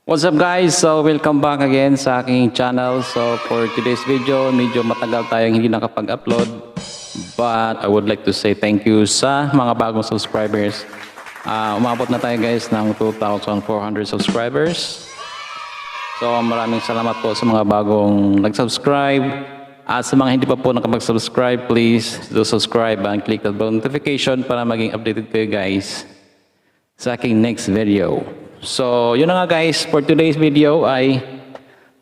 What's up guys? So welcome back again sa aking channel. So for today's video, medyo matagal tayong hindi nakapag-upload. But I would like to say thank you sa mga bagong subscribers. Umabot na tayo guys ng 2,400 subscribers. So maraming salamat po sa mga bagong nag-subscribe. At sa mga hindi pa po nakapag-subscribe, please do subscribe and click the bell notification para maging updated kayo guys sa aking next video. So, yun na nga guys, for today's video ay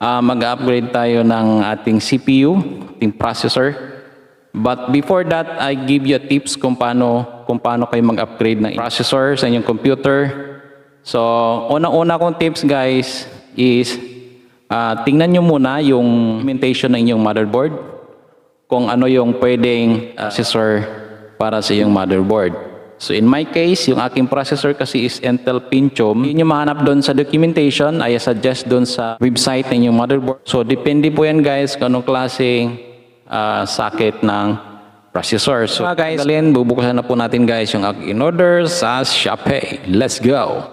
mag-upgrade tayo ng ating CPU, ating processor. But before that, I give you tips kung paano kayo mag-upgrade ng processor sa inyong computer. So, unang-una kong tips guys is tingnan nyo muna yung documentation ng inyong motherboard kung ano yung pwedeng processor para sa iyong motherboard. So in my case, yung aking processor kasi is Intel Pentium. Yun yung mahanap doon sa documentation. I suggest doon sa website ng yung motherboard. So depende po yan guys kung anong klaseng socket ng processor. So guys, bubukasan na po natin guys yung aking in-order sa Shopee. Let's go!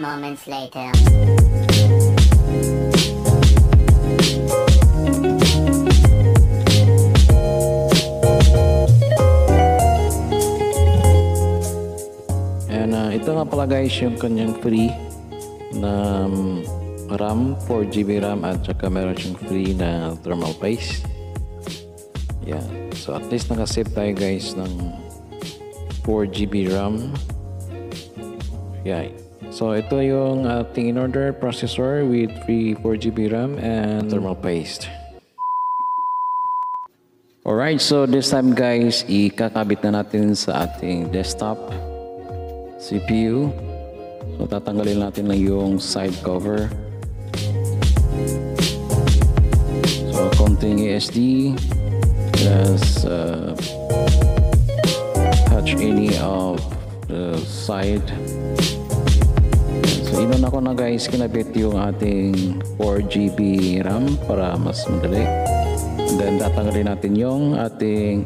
Moments later. And ito nga pala guys yung kanyang free na RAM, 4GB RAM at saka meron siyang free na thermal paste. Yeah. So at least nakasave tayo guys ng 4GB RAM. Yeah. So ito yung ating in-order processor with free 4GB RAM and thermal paste. Alright, so this time guys, ikakabit na natin sa ating desktop CPU. So tatanggalin natin na yung side cover. So konting ASD, just touch any of the side. So inuna ko na guys, kinabit yung ating 4GB RAM para mas madali. And then tatanggalin natin yung ating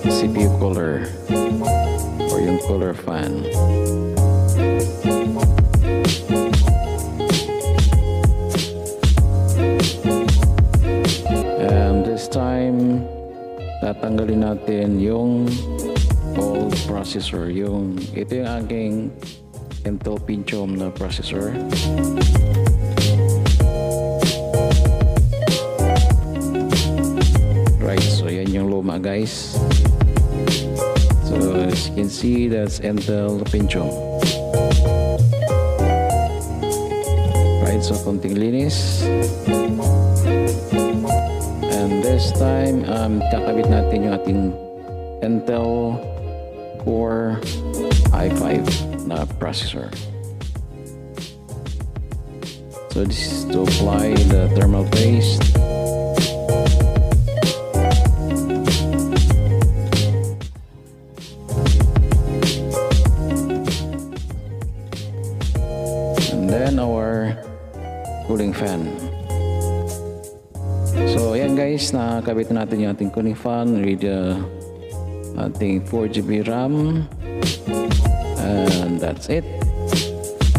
CPU cooler or yung cooler fan. And this time tatanggalin natin yung old processor. Ito yung aking Intel Pentium na processor. Right, so yan yung luma guys. So as you can see, that's Intel Pentium. Right, so konting linis. And this time, kakabit natin yung ating Intel Core i5 na processor. So this is to apply the thermal paste. And then our cooling fan. So ayan guys, nakakabit natin yung ating cooling fan with ating 4GB RAM. And that's it.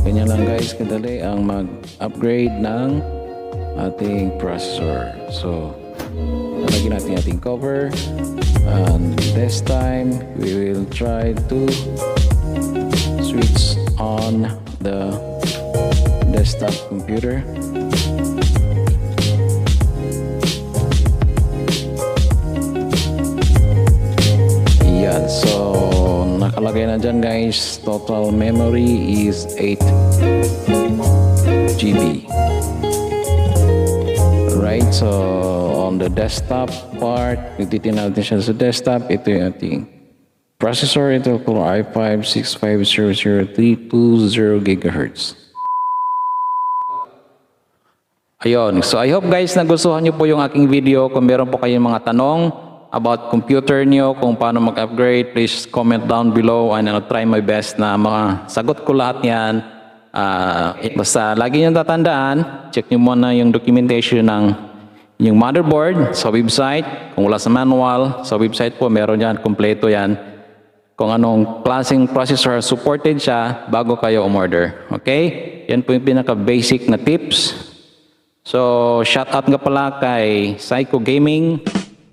Ganyan lang guys kadali ang mag-upgrade ng ating processor. So, nalagyan natin ating cover. And this time, we will try to switch on the desktop computer. Yan. So, nakalagay na dyan guys, total memory is 8GB. Right, so on the desktop part, titignan natin siya sa desktop. Ito yung ating processor, ito Core i5 65003220 GHz. Ayun, so I hope guys nagustuhan nyo po yung aking video. Kung meron po kayong mga tanong about computer nyo, kung paano mag-upgrade, please comment down below and I'll try my best na makasagot ko lahat yan. Basta lagi nyo tatandaan, check nyo muna yung documentation ng yung motherboard sa website. Kung wala sa manual, sa website po meron yan, kompleto yan. Kung anong klaseng processor supported siya bago kayo umorder. Okay? Yan po yung pinaka-basic na tips. So, shout out nga pala kay Psycho Gaming.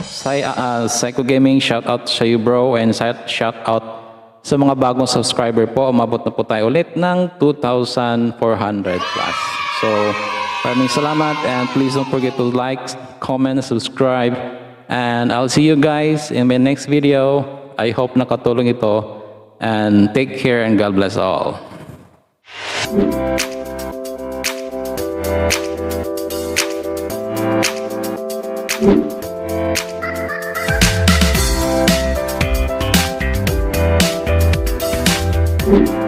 Psycho Gaming, shout out sa you bro, and shout out sa mga bagong subscriber po. Umabot na po tayo ulit ng 2,400 plus. So, maraming salamat and please don't forget to like, comment, subscribe. And I'll see you guys in my next video. I hope nakatulong ito. And take care and God bless all. Thank you.